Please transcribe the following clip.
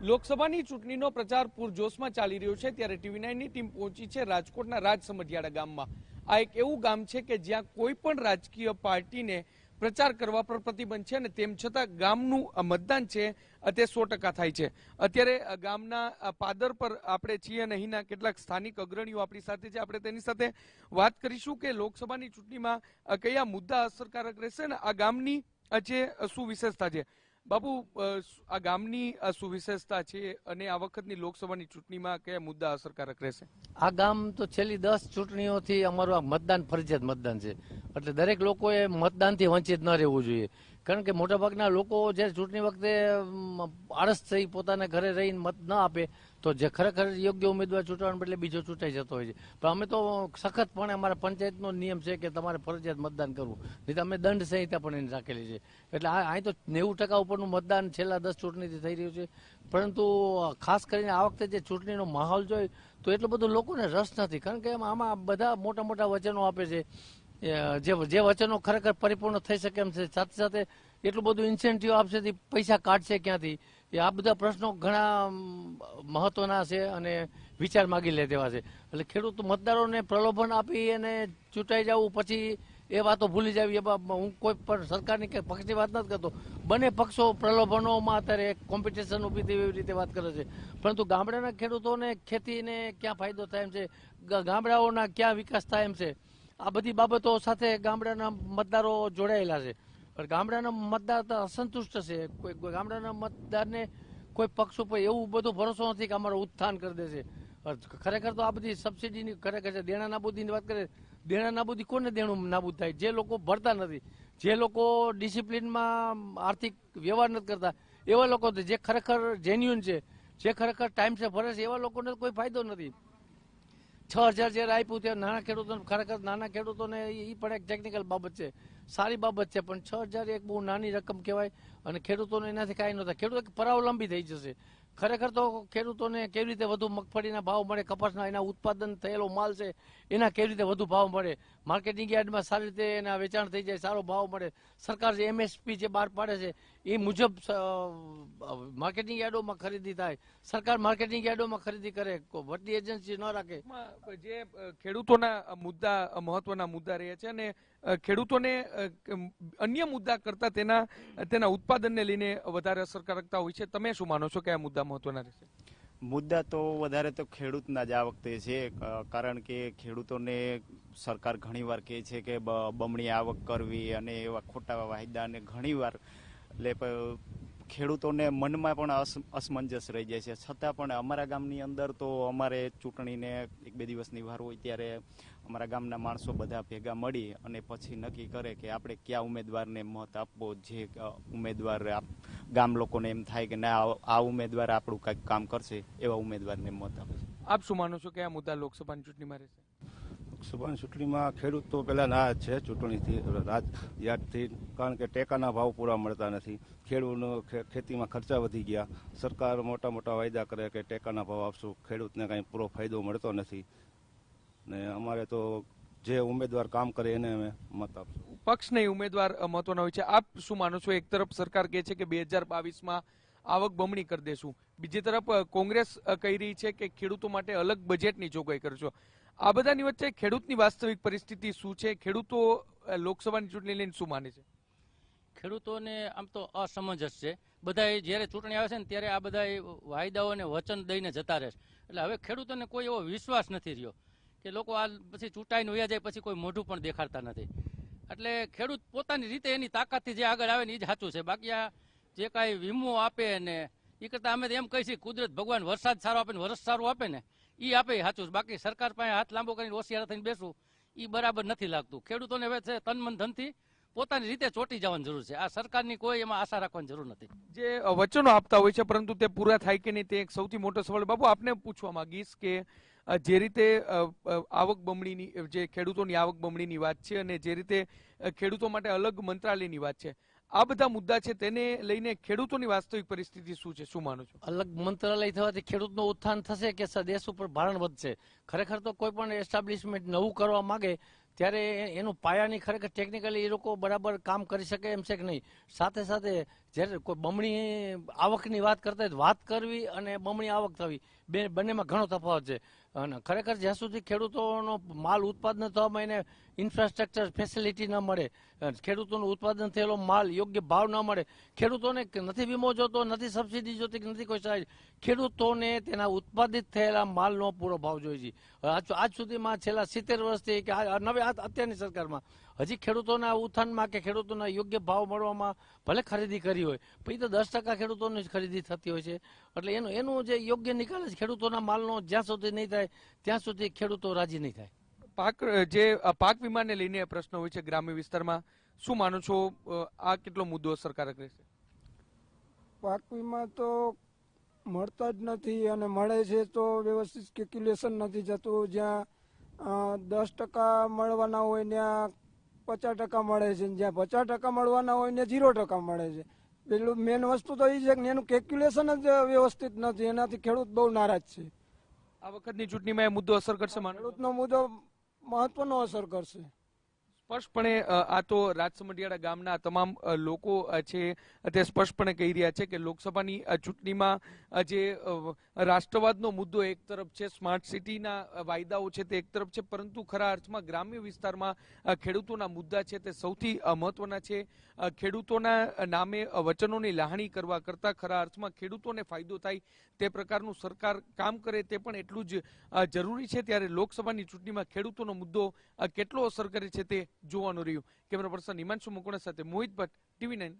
લોકસભાની ચૂંટણીનો પ્રચાર પૂરજોશમાં ચાલી રહ્યો છે ત્યારે TV9ની ટીમ પહોંચી છે રાજકોટના રાજસમઢિયાળા ગામમાં। આ એક એવું ગામ છે કે જ્યાં કોઈ પણ રાજકીય પાર્ટીને પ્રચાર કરવા પર પ્રતિબંધ છે અને તેમ છતાં ગામનું મતદાન છે તે 100% થાય છે। અત્યારે ગામના પાદર પર આપણે છીએ અને અહીંના કેટલાક સ્થાનિક અગ્રણીઓ આપણી સાથે છે। આપણે તેની સાથે વાત કરીશું કે લોકસભાની ચૂંટણીમાં કયા મુદ્દા અસરકારક રહેશે અને આ ગામની જે શું વિશેષતા છે। બાપુ, આ ગામની શું વિશેષતા છે અને આ વખતની લોકસભાની ચૂંટણીમાં કયા મુદ્દા અસરકારક રહેશે? આ ગામ તો છેલ્લી 10 ચૂંટણીઓથી અમારું આ મતદાન ફરજિયાત મતદાન છે, એટલે દરેક લોકોએ મતદાનથી વંચિત ન રહેવું જોઈએ। કારણ કે મોટાભાગના લોકો જ્યારે ચૂંટણી વખતે આળસ થઈ પોતાના ઘરે રહીને મત ન આપે તો જે ખરેખર યોગ્ય ઉમેદવાર ચૂંટવાને બદલે બીજો ચૂંટાઈ જતો હોય છે। પણ અમે તો સખતપણે અમારા પંચાયતનો નિયમ છે કે તમારે ફરજિયાત મતદાન કરવું, નહીં તો અમે દંડ સંહિતા પણ એને રાખેલી છે। એટલે અહીં તો 90% ઉપરનું મતદાન છેલ્લા 10 ચૂંટણીથી થઈ રહ્યું છે। પરંતુ ખાસ કરીને આ વખતે જે ચૂંટણીનો માહોલ જોઈ તો એટલો બધો લોકોને રસ નથી, કારણ કે આમાં બધા મોટા મોટા વચનો આપે છે, જે વચનો ખરેખર પરિપૂર્ણ થઈ શકે એમ છે, સાથે સાથે એટલું બધું ઇન્સેન્ટિવ આપશે પૈસા કાઢશે ક્યાંથી, આ બધા પ્રશ્નો ઘણા મહત્વના છે અને વિચાર માગી લે તેવા છે। એટલે ખેડૂત મતદારોને પ્રલોભન આપી અને ચૂંટાઈ જવું પછી એ વાતો ભૂલી જાવી, હું કોઈ પણ સરકારની કે પક્ષની વાત નથી કરતો। બંને પક્ષો પ્રલોભનોમાં અત્યારે કોમ્પિટિશન ઊભી થઈ એવી રીતે વાત કરે છે, પરંતુ ગામડાના ખેડૂતોને ખેતીને ક્યાં ફાયદો થાય એમ છે, ગામડાઓના ક્યાં વિકાસ થાય એમ છે, આ બધી બાબતો સાથે ગામડાના મતદારો જોડાયેલા છે। પણ ગામડાના મતદાર તો અસંતુષ્ટ છે, કોઈ ગામડાના મતદારને કોઈ પક્ષ ઉપર એવું બધો ભરોસો નથી કે અમારો ઉત્થાન કરી દેશે। ખરેખર તો આ બધી સબસિડીની ખરેખર છે, દેણા નાબૂદીની વાત કરે, દેણા નાબૂદી કોને દેણું નાબૂદ થાય? જે લોકો ભરતા નથી, જે લોકો ડિસિપ્લિનમાં આર્થિક વ્યવહાર નથી કરતા, એવા લોકો જે ખરેખર જેન્યુઅન છે, જે ખરેખર ટાઈમસે ભરે છે, એવા લોકોને કોઈ ફાયદો નથી। 6000 જ્યારે આપ્યું ત્યારે નાના ખેડૂતોને ખરેખર નાના ખેડૂતોને એ પણ એક ટેકનિકલ બાબત છે, સારી બાબત છે, પણ 6000 એક બહુ નાની રકમ કહેવાય અને ખેડૂતોને એનાથી કાંઈ ન થાય, ખેડૂત પરાવલંબી થઈ જશે। ખરેખર તો ખેડૂતોને કેવી રીતે વધુ મગફળીના ભાવ મળે, કપાસના એના ઉત્પાદન થયેલો માલ છે એના કેવી રીતે વધુ ભાવ મળે, માર્કેટિંગ યાર્ડમાં સારી રીતે એના વેચાણ થઈ જાય, સારો ભાવ મળે, સરકાર જે MSP જે બહાર પાડે છે એ મુજબ માર્કેટિંગ યાર્ડોમાં ખરીદી થાય, સરકાર માર્કેટિંગ યાર્ડોમાં ખરીદી કરે, વટની એજન્સી ન રાખે। જે ખેડૂતોના મુદ્દા મહત્વના મુદ્દા રહ્યા છે અને ખેડૂતોને અન્ય મુદ્દા કરતા તેના ઉત્પાદનને લઈને વધારે અસરકારકતા હોય છે। તમે શું માનો છો કે આ મુદ્દા મહત્વના રહેશે? મુદ્દા તો વધારે તો ખેડૂતના જ આ વખતે છે, કારણ કે ખેડૂતોને સરકાર ઘણીવાર કહે છે કે બમણી આવક કરવી અને એવા ખોટા વાયદાને ઘણીવાર એટલે ખેડૂતોને મનમાં પણ અસમંજસ રહી જાય છે। છતાં પણ અમારા ગામની અંદર તો અમારે ચૂંટણીને 1-2 દિવસની વાર હોય ત્યારે અમારા ગામના માણસો બધા ભેગા મળી અને પછી નક્કી કરે કે આપણે કયા ઉમેદવારને મત આપવો, જે ઉમેદવાર ગામ લોકોને એમ થાય કે ના આ ઉમેદવાર આપણું કંઈક કામ કરશે, એવા ઉમેદવારને મત આપે છે। આપ શું માનો છો કે આ મુદ્દા લોકસભાની ચૂંટણીમાં રહેશે? લોકસભાની ચૂંટણીમાં ખેડૂત તો પહેલાં ના જ છે ચૂંટણીથી યાદથી, કારણ કે ટેકાના ભાવ પૂરા મળતા નથી, ખેડૂતનો ખેતીમાં ખર્ચા વધી ગયા, સરકાર મોટા મોટા વાયદા કરે કે ટેકાના ભાવ આપશું, ખેડૂતને કાંઈ પૂરો ફાયદો મળતો નથી ને અમારે તો જે ઉમેદવાર કામ કરે એને અમે મત આપશું। પક્ષ નહીં, ઉમેદવાર મહત્વના હોય છે। આપ શું માનો છો? એક તરફ સરકાર કહે છે કે 2022માં આવક બમણી કરી દેશું, બીજી તરફ કોંગ્રેસ કહી રહી છે કે ખેડૂતો માટે અલગ બજેટની જોગવાઈ કરશો। આ બધાની વચ્ચે ખેડૂતની વાસ્તવિક પરિસ્થિતિ શું છે? ખેડૂતો લોકસભાની ચૂંટણી લઈને શું માને છે? ખેડૂતોને આમ તો અસમંજસ છે, બધા જ્યારે ચૂંટણી આવે છે ને ત્યારે આ બધા વાયદાઓને વચન દઈને જતા રહે છે, એટલે હવે ખેડૂતોને કોઈ એવો વિશ્વાસ નથી રહ્યો કે લોકો આ પછી ચૂંટાઈને વયા જાય પછી કોઈ મોઢું પણ દેખાડતા નથી। એટલે ખેડૂત પોતાની રીતે એની તાકાતથી જે આગળ આવે ને એ જ સાચું છે, બાકી આ જે કાંઈ વીમો આપે ને એ કરતાં અમે એમ કહી છીએ કુદરત ભગવાન વરસાદ સારો આપે ને વરસ સારું આપે ને એ આપે સાચું છે, બાકી સરકાર પાસે હાથ લાંબો કરીને હોશિયાર થઈને બેસવું એ બરાબર નથી લાગતું। ખેડૂતોને હવે છે તન મન ધનથી પોતાની રીતે ચોંટી જવાની જરૂર છે, આ સરકારની કોઈ એમાં આશા રાખવાની જરૂર નથી। જે વચનો આપતા હોય છે પરંતુ તે પૂરા થાય કે નહીં તે એક સૌથી મોટો સવાલ। બાપુ, આપને પૂછવા માંગીશ કે જે રીતે આવક બમણીની, જે ખેડૂતોની આવક બમણીની વાત છે અને જે રીતે ખેડૂતો માટે અલગ મંત્રાલયની વાત છે, આ બધા મુદ્દા છે તેને લઈને ખેડૂતોની વાસ્તવિક પરિસ્થિતિ શું છે, શું માનો છો? અલગ મંત્રાલય થવાથી ખેડૂતનું ઉત્થાન થશે કે દેશ ઉપર ભારણ વધશે? ખરેખર તો કોઈ પણ એસ્ટાબ્લિશમેન્ટ નવું કરવા માંગે ત્યારે એનું પાયાની ખરેખર ટેકનિકલી એ લોકો બરાબર કામ કરી શકે એમ છે કે નહીં, સાથે સાથે જ્યારે કોઈ બમણી આવકની વાત કરતા હોય તો વાત કરવી અને બમણી આવક થવી બંનેમાં ઘણો તફાવત છે. અને ખરેખર જ્યાં સુધી ખેડૂતોનો માલ ઉત્પાદન થવામાં એને ઇન્ફ્રાસ્ટ્રક્ચર ફેસિલિટી ન મળે, ખેડૂતોનું ઉત્પાદન થયેલો માલ યોગ્ય ભાવ ન મળે, ખેડૂતોને નથી વીમો જોતો, નથી સબસિડી જોતી, નથી કોઈ સહાય, ખેડૂતોને તેના ઉત્પાદિત થયેલા માલનો પૂરો ભાવ જોઈએ છે. આજ સુધીમાં છેલ્લા 70 વર્ષથી કે અત્યારની સરકારમાં હજી ખેડૂતોના ઉત્થાનમાં કે ખેડૂતોના યોગ્ય ભાવ મળવામાં ભલે ખરીદી કરી હોય પછી તો 10% ખેડૂતોની જ ખરીદી થતી હોય છે. એટલે એનું જે યોગ્ય નિકાલ છે ખેડૂતોના માલનો જ્યાં સુધી નહીં થાય ત્યાં સુધી ખેડૂતો રાજી નહીં થાય. પાક વીમાને લઈને પ્રશ્ન હોય છે ગ્રામ્ય વિસ્તારમાં, શું માનો છો આ કેટલો મુદ્દો અસરકારક રહેશે? પાક વીમા તો મળતા જ નથી અને મળે છે તો વ્યવસ્થિત કેલ્ક્યુલેશન નથી જતું. જ્યાં 10% મળવાના હોય ત્યાં 50% મળે છે, જ્યાં 50% મળવાના હોય ને 0% મળે છે. પેલું મેન વસ્તુ તો એ છે કે એનું કેલ્ક્યુલેશન જ વ્યવસ્થિત નથી, એનાથી ખેડૂત બહુ નારાજ છે. આ વખતની ચૂંટણીમાં એ મુદ્દો અસર કરશે? ખેડૂતનો મુદ્દો મહત્વનો અસર કરશે. સ્પષ્ટપણે આ તો રાજસમઢિયાળા ગામના તમામ લોકો છે તે સ્પષ્ટપણે કહી રહ્યા છે કે લોકસભાની ચૂંટણીમાં જે રાષ્ટ્રવાદનો મુદ્દો એક તરફ છે, સ્માર્ટ સિટીના વાયદાઓ છે તે એક તરફ છે, પરંતુ ખરા અર્થમાં ગ્રામ્ય વિસ્તારમાં ખેડૂતોના મુદ્દા છે તે સૌથી મહત્વના છે. ખેડૂતોના નામે વચનોની લાહણી કરવા કરતાં ખરા અર્થમાં ખેડૂતોને ફાયદો થાય તે પ્રકારનું સરકાર કામ કરે તે પણ એટલું જ જરૂરી છે. ત્યારે લોકસભાની ચૂંટણીમાં ખેડૂતોનો મુદ્દો કેટલો અસર કરે છે તે જોવાનું રહ્યું. કેમેરા પર્સન હિમાંશુ મુકુણા સાથે મોહિત ભટ્ટ, TV9.